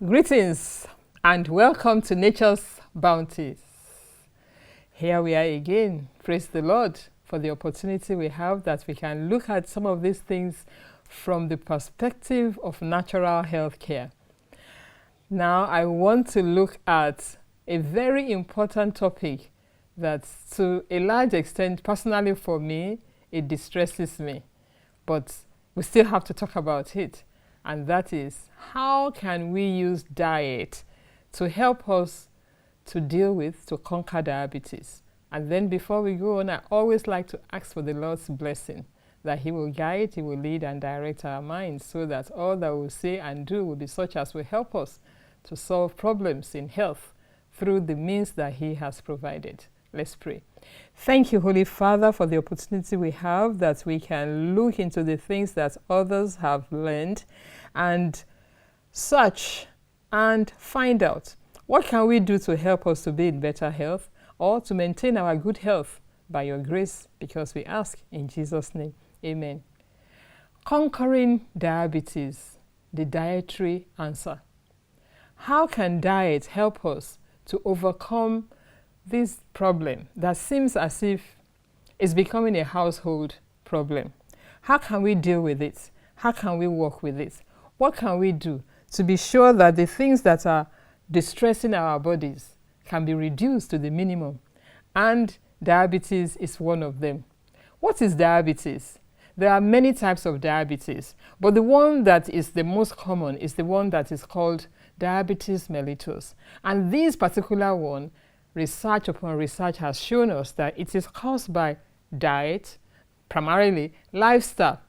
Greetings and welcome to Nature's Bounties. Here we are again. Praise the Lord for the opportunity we have that we can look at some of these things from the perspective of natural health care. Now I want to look at a very important topic that to a large extent, personally for me, it distresses me. But we still have to talk about it. And that is, how can we use diet to help us to deal with, to conquer diabetes? And then before we go on, I always like to ask for the Lord's blessing, that He will guide, He will lead and direct our minds so that all that we say and do will be such as will help us to solve problems in health through the means that He has provided. Let's pray. Thank you, Holy Father, for the opportunity we have that we can look into the things that others have learned and search and find out what can we do to help us to be in better health or to maintain our good health by your grace, because we ask in Jesus' name. Amen. Conquering diabetes, the dietary answer. How can diet help us to overcome this problem that seems as if it's becoming a household problem? How can we deal with it? How can we work with it? What can we do to be sure that the things that are distressing our bodies can be reduced to the minimum? And diabetes is one of them. What is diabetes? There are many types of diabetes, but the one that is the most common is the one that is called diabetes mellitus. And this particular one, research upon research has shown us that it is caused by diet, primarily lifestyle.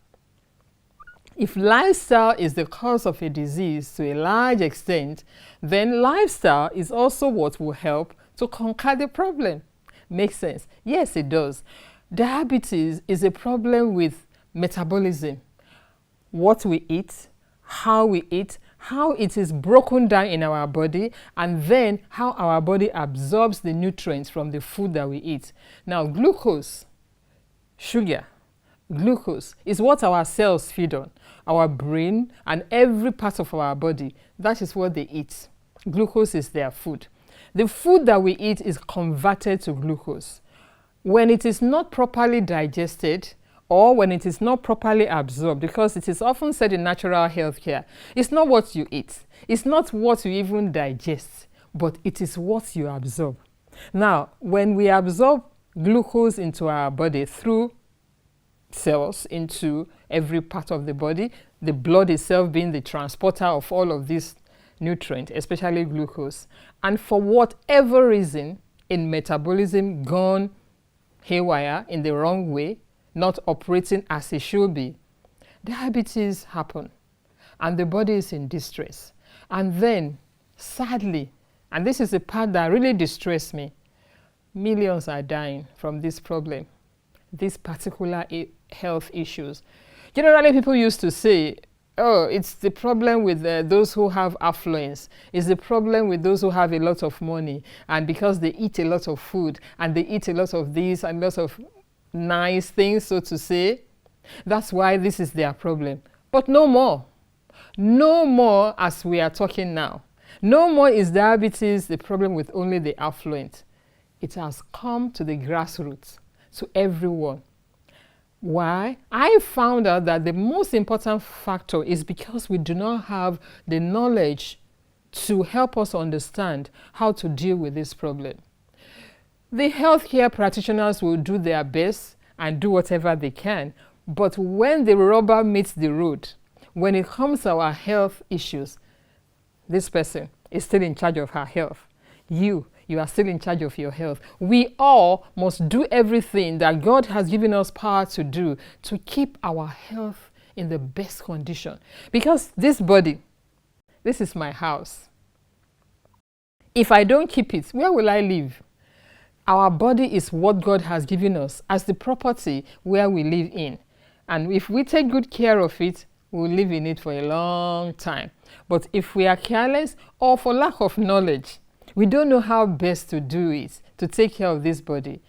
If lifestyle is the cause of a disease to a large extent, then lifestyle is also what will help to conquer the problem. Makes sense? Yes, it does. Diabetes is a problem with metabolism. What we eat, how it is broken down in our body, and then how our body absorbs the nutrients from the food that we eat. Now, glucose, sugar, glucose is what our cells feed on, our brain and every part of our body. That is what they eat. Glucose is their food. The food that we eat is converted to glucose. When it is not properly digested, or when it is not properly absorbed, because it is often said in natural health care, it's not what you eat, it's not what you even digest, but it is what you absorb. Now, when we absorb glucose into our body through cells into every part of the body, the blood itself being the transporter of all of these nutrients, especially glucose, and for whatever reason, in metabolism gone haywire in the wrong way, not operating as it should be, diabetes happen and the body is in distress. And then, sadly, and this is the part that really distressed me, millions are dying from this problem, these particular health issues. Generally, people used to say, oh, it's the problem with those who have affluence. It's the problem with those who have a lot of money. And because they eat a lot of food and they eat a lot of this and lots of nice things, so to say, that's why this is their problem. But no more. No more as we are talking now. No more is diabetes the problem with only the affluent. It has come to the grassroots, to everyone. Why? I found out that the most important factor is because we do not have the knowledge to help us understand how to deal with this problem. The healthcare practitioners will do their best and do whatever they can, but when the rubber meets the road, when it comes to our health issues, this person is still in charge of her health. You are still in charge of your health. We all must do everything that God has given us power to do to keep our health in the best condition. Because this body, this is my house. If I don't keep it, where will I live? Our body is what God has given us as the property where we live in. And if we take good care of it, we'll live in it for a long time. But if we are careless or for lack of knowledge, we don't know how best to do it, to take care of this body,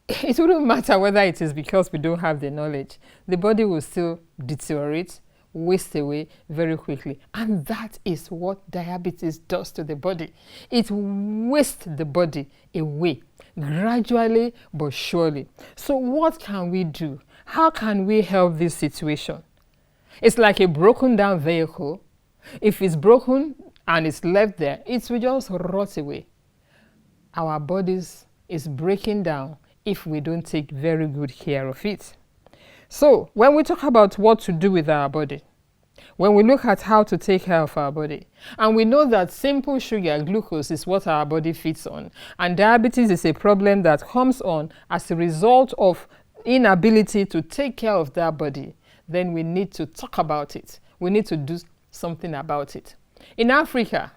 it wouldn't matter whether it is because we don't have the knowledge. The body will still deteriorate, waste away very quickly. And that is what diabetes does to the body. It wastes the body away, gradually but surely. So what can we do? How can we help this situation? It's like a broken down vehicle. If it's broken and it's left there, it will just rot away. Our bodies is breaking down if we don't take very good care of it. So when we talk about what to do with our body, when we look at how to take care of our body, and we know that simple sugar, glucose, is what our body feeds on, and diabetes is a problem that comes on as a result of inability to take care of that body, then we need to talk about it. We need to do something about it. In Africa,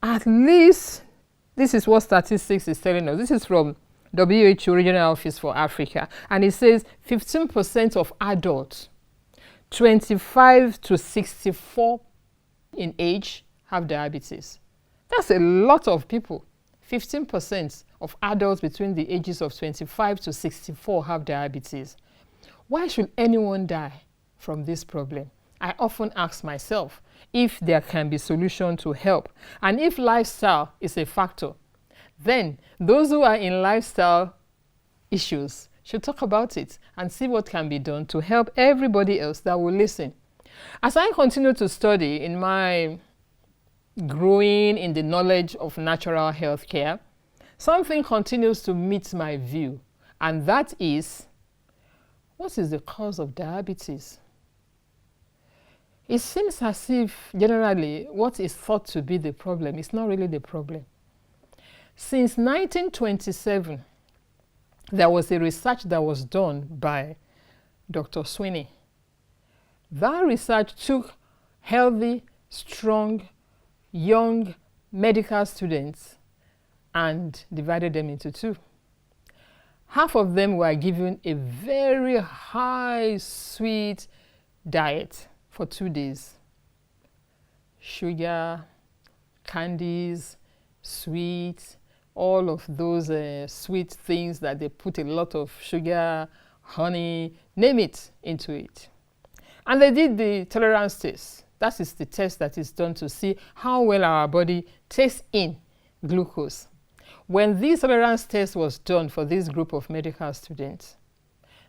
at least, this is what statistics is telling us. This is from WHO Regional Office for Africa, and it says 15% of adults 25 to 64 in age have diabetes. That's a lot of people. 15% of adults between the ages of 25 to 64 have diabetes. Why should anyone die from this problem? I often ask myself if there can be solution to help, and if lifestyle is a factor, then those who are in lifestyle issues should talk about it and see what can be done to help everybody else that will listen. As I continue to study in my growing in the knowledge of natural health care, something continues to meet my view, and that is, what is the cause of diabetes? It seems as if generally what is thought to be the problem is not really the problem. Since 1927, there was a research that was done by Dr. Sweeney. That research took healthy, strong, young medical students and divided them into two. Half of them were given a very high sweet diet for 2 days. Sugar, candies, sweets, all of those sweet things that they put a lot of sugar, honey, name it, into it. And they did the tolerance test. That is the test that is done to see how well our body takes in glucose. When this tolerance test was done for this group of medical students,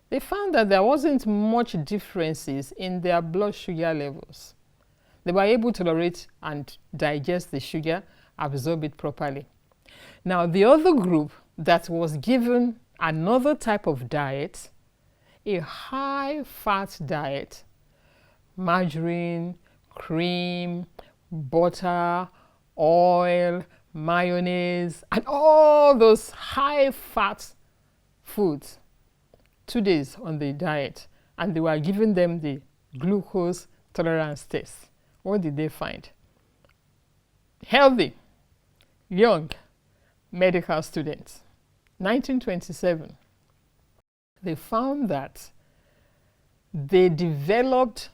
they found that there wasn't much differences in their blood sugar levels. They were able to tolerate and digest the sugar, absorb it properly. Now, the other group that was given another type of diet, a high-fat diet, margarine, cream, butter, oil, mayonnaise, and all those high-fat foods, 2 days on the diet, and they were giving them the glucose tolerance test. What did they find? Healthy, young medical students, 1927, they found that they developed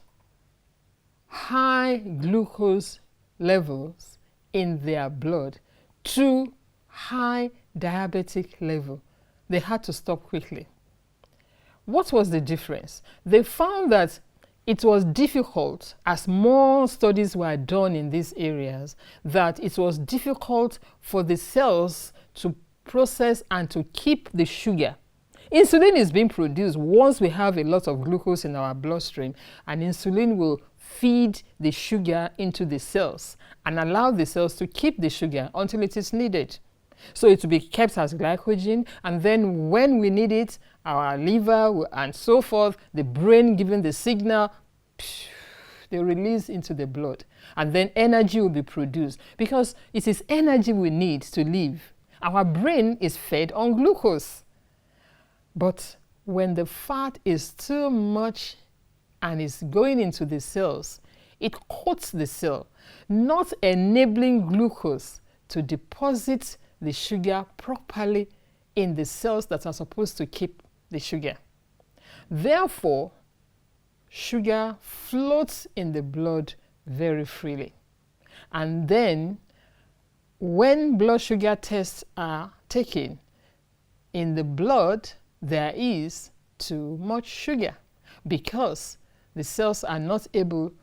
high glucose levels in their blood to high diabetic level. They had to stop quickly. What was the difference? They found that it was difficult, as more studies were done in these areas, that it was difficult for the cells to process and to keep the sugar. Insulin is being produced once we have a lot of glucose in our bloodstream, and insulin will feed the sugar into the cells and allow the cells to keep the sugar until it is needed. So it will be kept as glycogen, and then when we need it, our liver and so forth, the brain giving the signal, they release into the blood, and then energy will be produced, because it is energy we need to live. Our brain is fed on glucose. But when the fat is too much and is going into the cells, it coats the cell, not enabling glucose to deposit the sugar properly in the cells that are supposed to keep the sugar. Therefore, sugar floats in the blood very freely. And then, when blood sugar tests are taken, in the blood there is too much sugar, because the cells are not able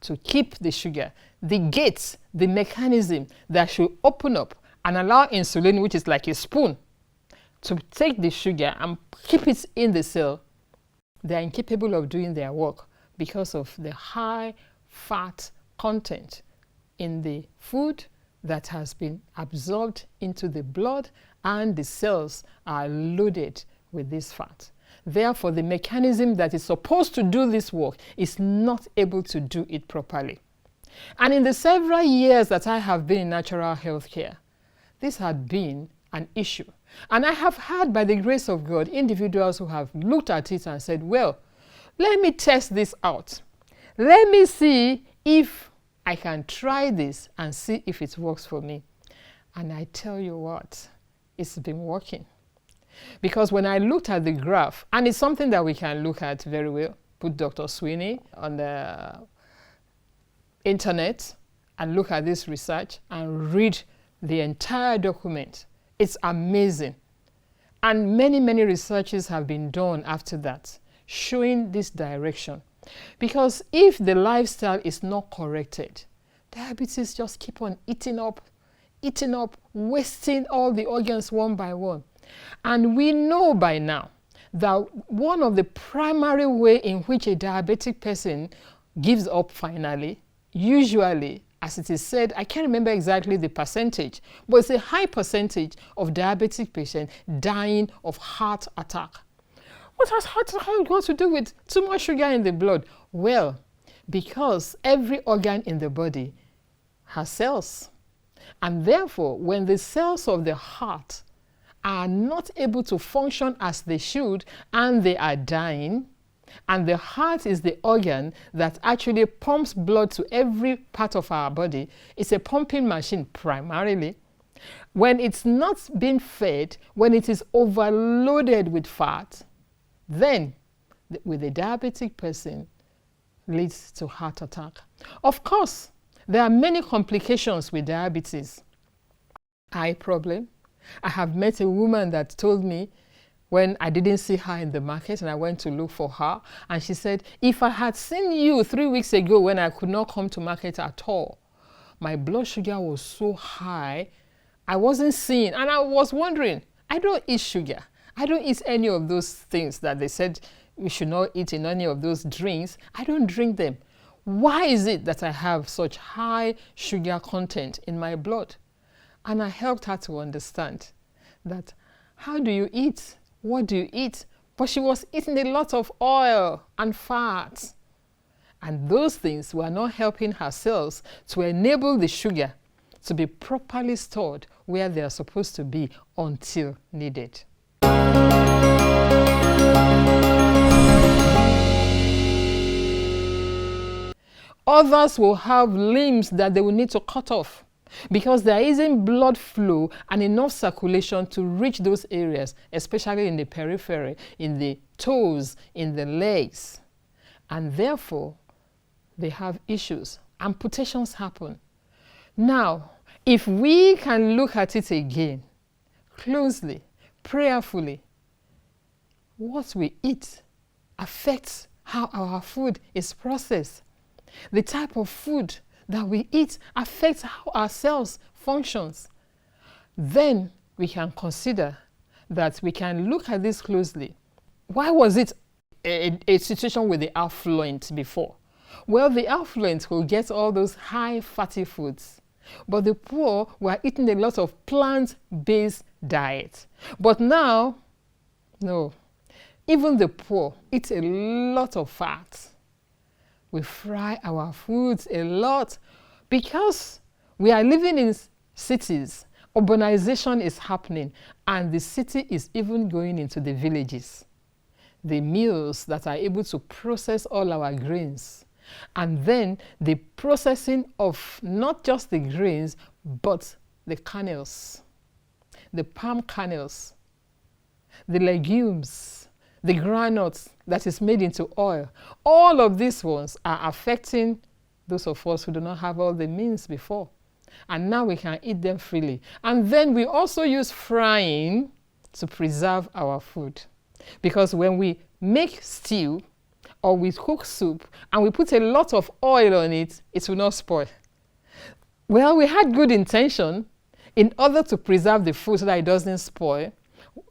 to keep the sugar. The gates, the mechanism that should open up and allow insulin, which is like a spoon, to take the sugar and keep it in the cell, they are incapable of doing their work because of the high fat content in the food that has been absorbed into the blood, and the cells are loaded with this fat. Therefore, the mechanism that is supposed to do this work is not able to do it properly. And in the several years that I have been in natural health care, this had been an issue. And I have had, by the grace of God, individuals who have looked at it and said, well, let me test this out. Let me see if I can try this and see if it works for me. And I tell you what, it's been working. Because when I looked at the graph, and it's something that we can look at very well, put Dr. Sweeney on the internet and look at this research and read the entire document. It's amazing. And many, many researches have been done after that, showing this direction. Because if the lifestyle is not corrected, diabetes just keep on eating up, wasting all the organs one by one. And we know by now that one of the primary ways in which a diabetic person gives up finally, usually, as it is said, I can't remember exactly the percentage, but it's a high percentage of diabetic patients dying of heart attack. What has heart attack got to do with too much sugar in the blood? Well, because every organ in the body has cells. And therefore, when the cells of the heart are not able to function as they should and they are dying, and the heart is the organ that actually pumps blood to every part of our body. It's a pumping machine primarily. When it's not being fed, when it is overloaded with fat, then with a diabetic person leads to heart attack. Of course, there are many complications with diabetes. Eye problem. I have met a woman that told me when I didn't see her in the market and I went to look for her, and she said, if I had seen you 3 weeks ago when I could not come to market at all, my blood sugar was so high, I wasn't seeing. And I was wondering, I don't eat sugar. I don't eat any of those things that they said we should not eat in any of those drinks. I don't drink them. Why is it that I have such high sugar content in my blood? And I helped her to understand that how do you eat? What do you eat? But she was eating a lot of oil and fat. And those things were not helping her cells to enable the sugar to be properly stored where they are supposed to be until needed. Others will have limbs that they will need to cut off because there isn't blood flow and enough circulation to reach those areas, especially in the periphery, in the toes, in the legs. And therefore, they have issues. Amputations happen. Now, if we can look at it again, closely, prayerfully, what we eat affects how our food is processed. The type of food that we eat affects how our cells functions. Then we can consider that we can look at this closely. Why was it a situation with the affluent before? Well, the affluent will get all those high fatty foods, but the poor were eating a lot of plant-based diet. But now, no, even the poor eat a lot of fat. We fry our foods a lot because we are living in cities. Urbanization is happening, and the city is even going into the villages. The mills that are able to process all our grains, and then the processing of not just the grains, but the kernels, the palm kernels, the legumes, the granules that is made into oil. All of these ones are affecting those of us who do not have all the means before. And now we can eat them freely. And then we also use frying to preserve our food. Because when we make stew or we cook soup and we put a lot of oil on it, it will not spoil. Well, we had good intention in order to preserve the food so that it doesn't spoil,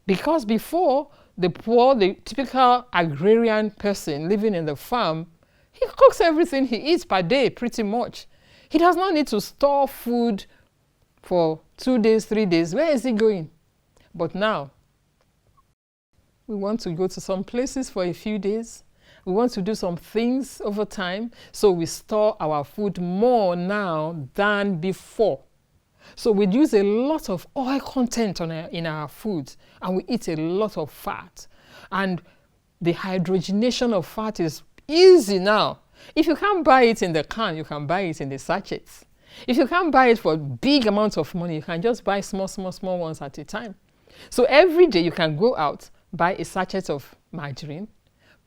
because before, the poor, the typical agrarian person living in the farm, he cooks everything he eats per day pretty much. He does not need to store food for 2 days, 3 days. Where is he going? But now, we want to go to some places for a few days. We want to do some things over time, so we store our food more now than before. So we use a lot of oil content in our foods, and we eat a lot of fat. And the hydrogenation of fat is easy now. If you can't buy it in the can, you can buy it in the sachets. If you can't buy it for big amounts of money, you can just buy small ones at a time. So every day you can go out, buy a sachet of margarine,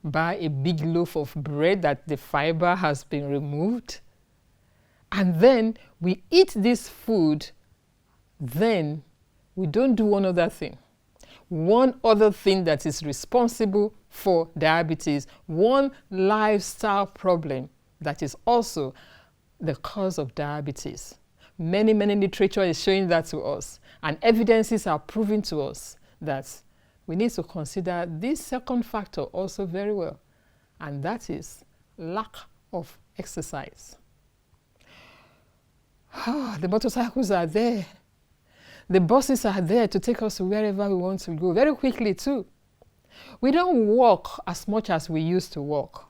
buy a big loaf of bread that the fiber has been removed, and then we eat this food. Then we don't do one other thing. One other thing that is responsible for diabetes, one lifestyle problem that is also the cause of diabetes. Many literature is showing that to us, and evidences are proving to us that we need to consider this second factor also very well, and that is lack of exercise. The motorcycles are there. The buses are there to take us to wherever we want to go, very quickly too. We don't walk as much as we used to walk.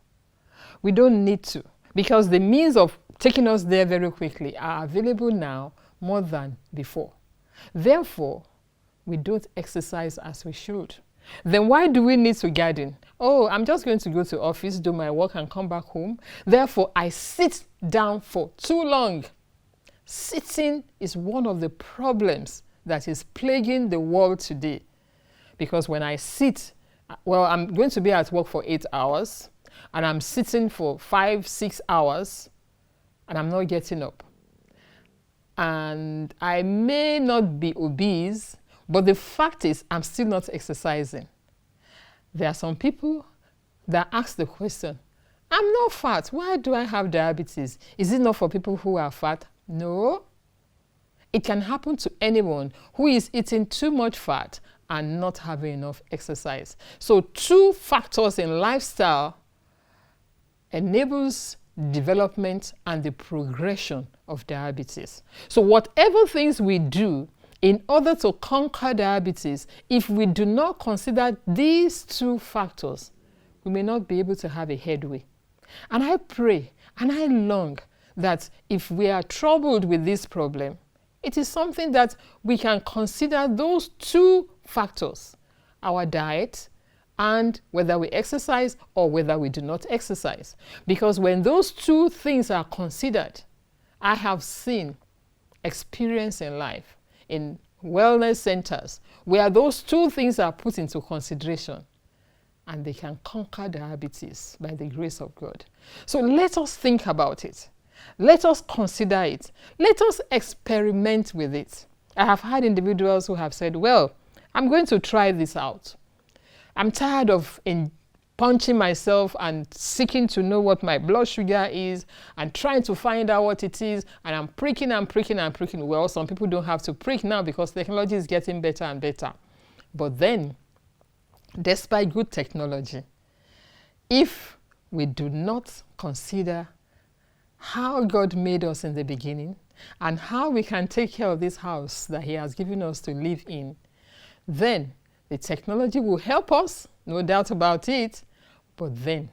We don't need to, because the means of taking us there very quickly are available now more than before. Therefore, we don't exercise as we should. Then why do we need to garden? Oh, I'm just going to go to office, do my work, and come back home. Therefore, I sit down for too long. Sitting is one of the problems that is plaguing the world today. Because when I sit, well, I'm going to be at work for 8 hours, and I'm sitting for 5-6 hours, and I'm not getting up. And I may not be obese, but the fact is I'm still not exercising. There are some people that ask the question, I'm not fat, why do I have diabetes? Is it not for people who are fat? No. It can happen to anyone who is eating too much fat and not having enough exercise. So 2 factors in lifestyle enables development and the progression of diabetes. So whatever things we do in order to conquer diabetes, if we do not consider these 2 factors, we may not be able to have a headway. And I pray and I long that if we are troubled with this problem, it is something that we can consider those 2 factors, our diet and whether we exercise or whether we do not exercise. Because when those 2 things are considered, I have seen experience in life, in wellness centers, where those 2 things are put into consideration, and they can conquer diabetes by the grace of God. So let us think about it. Let us consider it. Let us experiment with it. I have had individuals who have said, well, I'm going to try this out. I'm tired of punching myself and seeking to know what my blood sugar is and trying to find out what it is, and I'm pricking. Well, some people don't have to prick now because technology is getting better and better. But then, despite good technology, if we do not consider how God made us in the beginning and how we can take care of this house that He has given us to live in, then the technology will help us, no doubt about it, but then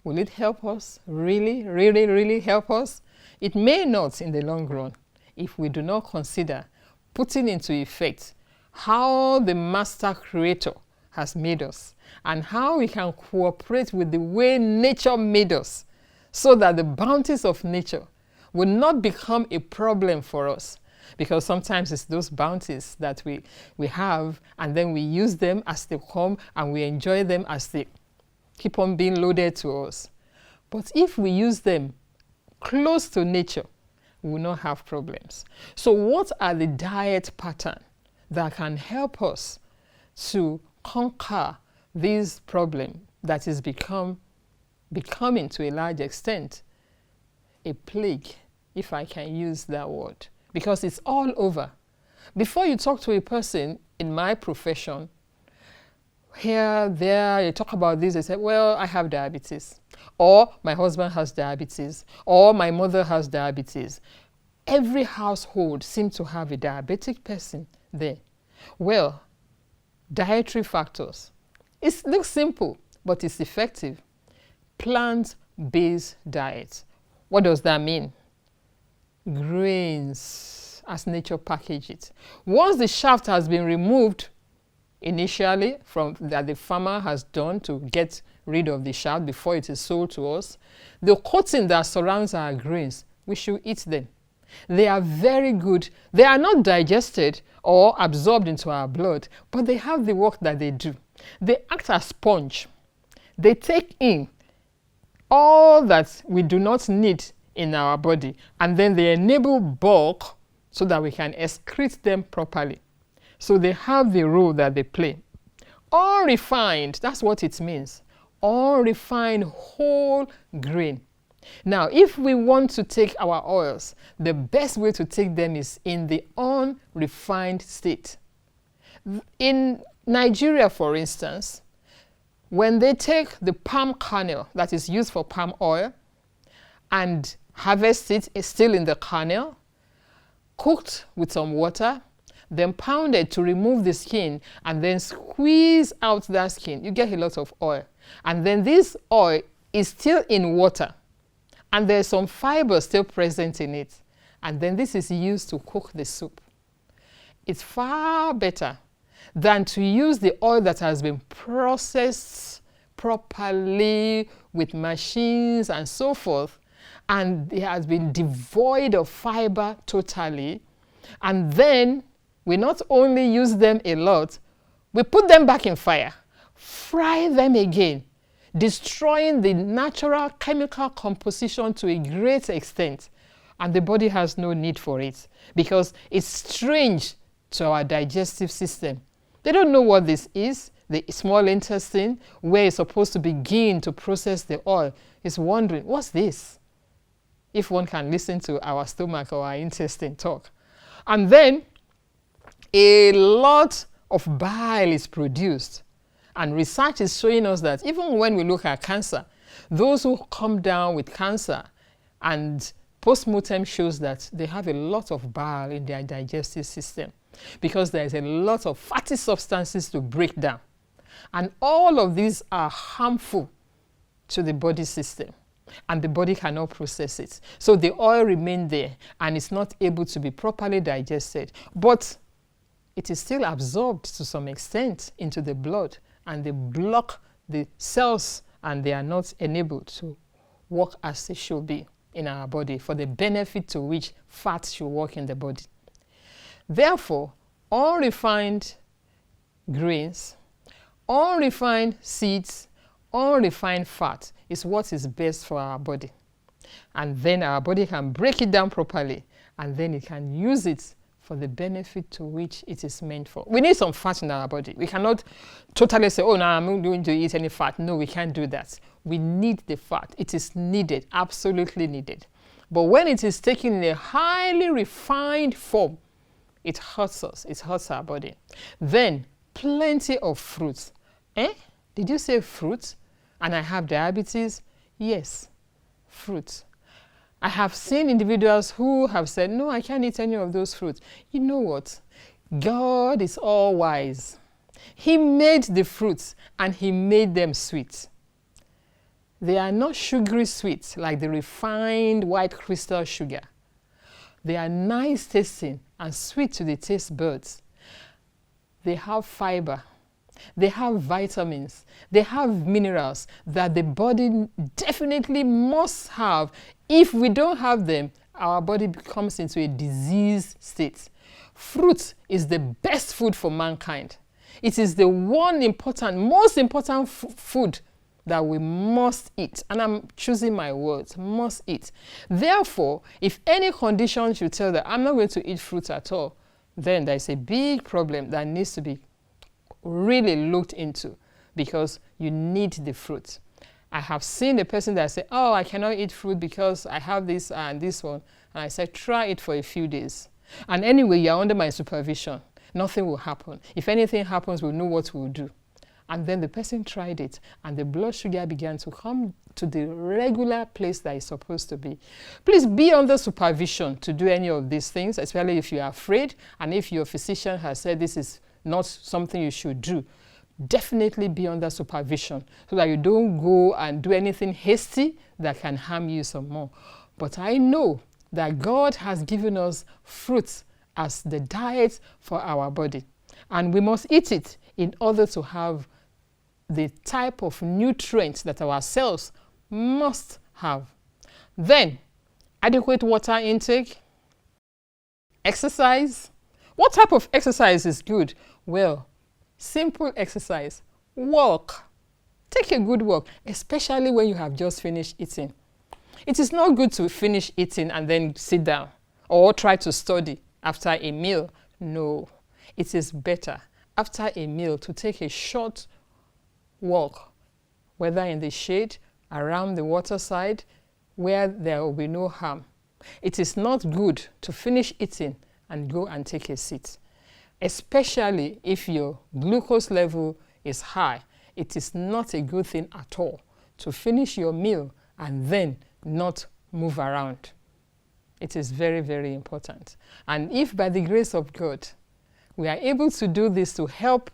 will it help us? Really help us? It may not in the long run if we do not consider putting into effect how the Master Creator has made us and how we can cooperate with the way nature made us, so that the bounties of nature will not become a problem for us. Because sometimes it's those bounties that we have, and then we use them as they come, and we enjoy them as they keep on being loaded to us. But if we use them close to nature, we will not have problems. So what are the diet patterns that can help us to conquer this problem that has become becoming to a large extent a plague, if I can use that word, because it's all over. Before you talk to a person in my profession, here, there, you talk about this, they say, well, I have diabetes, or my husband has diabetes, or my mother has diabetes. Every household seems to have a diabetic person there. Well, dietary factors. It looks simple, but it's effective. Plant-based diet. What does that mean? Grains, as nature packaged it. Once the shaft has been removed, initially from that the farmer has done to get rid of the shaft before it is sold to us, the coating that surrounds our grains, we should eat them. They are very good. They are not digested or absorbed into our blood, but they have the work that they do. They act as sponge. They take in all that we do not need in our body, and then they enable bulk so that we can excrete them properly. So they have the role that they play. All refined, that's what it means. All refined whole grain. Now, if we want to take our oils, the best way to take them is in the unrefined state. In Nigeria, for instance, when they take the palm kernel that is used for palm oil and harvest it, it's still in the kernel, cooked with some water, then pounded to remove the skin, and then squeeze out that skin, you get a lot of oil. And then this oil is still in water, and there's some fiber still present in it. And then this is used to cook the soup. It's far better than to use the oil that has been processed properly with machines and so forth, and it has been devoid of fiber totally. And then we not only use them a lot, we put them back in fire, fry them again, destroying the natural chemical composition to a great extent. And the body has no need for it because it's strange to our digestive system. They don't know what this is. The small intestine, where it's supposed to begin to process the oil, is wondering, what's this? If one can listen to our stomach or our intestine talk. And then a lot of bile is produced. And research is showing us that even when we look at cancer, those who come down with cancer, and post-mortem shows that they have a lot of bile in their digestive system because there is a lot of fatty substances to break down. And all of these are harmful to the body system, and the body cannot process it. So the oil remains there, and it's not able to be properly digested. But it is still absorbed to some extent into the blood, and they block the cells, and they are not enabled to work as they should be in our body for the benefit to which fat should work in the body. Therefore, unrefined grains, unrefined seeds, unrefined fat is what is best for our body. And then our body can break it down properly, and then it can use it for the benefit to which it is meant for. We need some fat in our body. We cannot totally say, oh, no, I'm not going to eat any fat. No, we can't do that. We need the fat. It is needed, absolutely needed. But when it is taken in a highly refined form, it hurts us. It hurts our body. Then, plenty of fruits. Did you say fruits? And I have diabetes? Yes, fruits. I have seen individuals who have said, no, I can't eat any of those fruits. You know what? God is all wise. He made the fruits and he made them sweet. They are not sugary sweets like the refined white crystal sugar. They are nice tasting and sweet to the taste buds. They have fiber. They have vitamins. They have minerals that the body definitely must have. If we don't have them, our body becomes into a diseased state. Fruit is the best food for mankind. It is the one important, most important food that we must eat. And I'm choosing my words, must eat. Therefore, if any condition should tell that I'm not going to eat fruit at all, then there's a big problem that needs to be really looked into, because you need the fruit. I have seen a person that say, oh, I cannot eat fruit because I have this and this one. And I said, try it for a few days. And anyway, you're under my supervision. Nothing will happen. If anything happens, we'll know what we'll do. And then the person tried it, and the blood sugar began to come to the regular place that it's supposed to be. Please be under supervision to do any of these things, especially if you are afraid, and if your physician has said this is not something you should do. Definitely be under supervision so that you don't go and do anything hasty that can harm you some more. But I know that God has given us fruits as the diet for our body, and we must eat it in order to have the type of nutrients that our cells must have. Then, adequate water intake, exercise. What type of exercise is good? Well, simple exercise. Walk. Take a good walk, especially when you have just finished eating. It is not good to finish eating and then sit down or try to study after a meal. No, it is better after a meal to take a short walk, whether in the shade, around the waterside, where there will be no harm. It is not good to finish eating and go and take a seat, especially if your glucose level is high. It is not a good thing at all to finish your meal and then not move around. It is very, very important. And if by the grace of God we are able to do this to help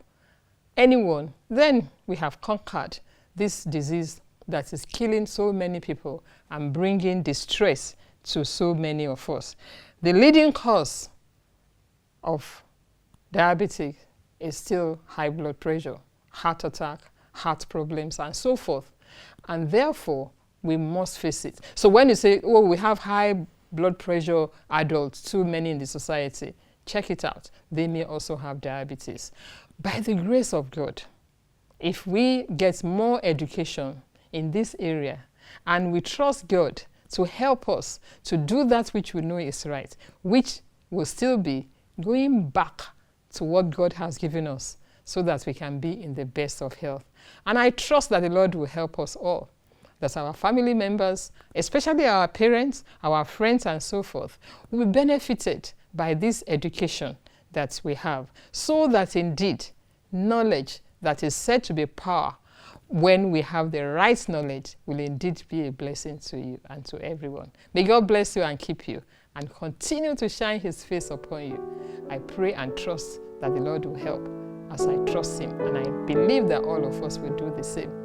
anyone, then we have conquered this disease that is killing so many people and bringing distress to so many of us. The leading cause of diabetes is still high blood pressure, heart attack, heart problems, and so forth. And therefore, we must face it. So when you say, oh, we have high blood pressure adults, too many in the society, check it out. They may also have diabetes. By the grace of God, if we get more education in this area and we trust God to help us to do that which we know is right, which will still be going back to what God has given us so that we can be in the best of health. And I trust that the Lord will help us all, that our family members, especially our parents, our friends, and so forth, will be benefited by this education that we have, so that indeed knowledge that is said to be power, when we have the right knowledge, will indeed be a blessing to you and to everyone. May God bless you and keep you and continue to shine his face upon you. I pray and trust that the Lord will help as I trust him, and I believe that all of us will do the same.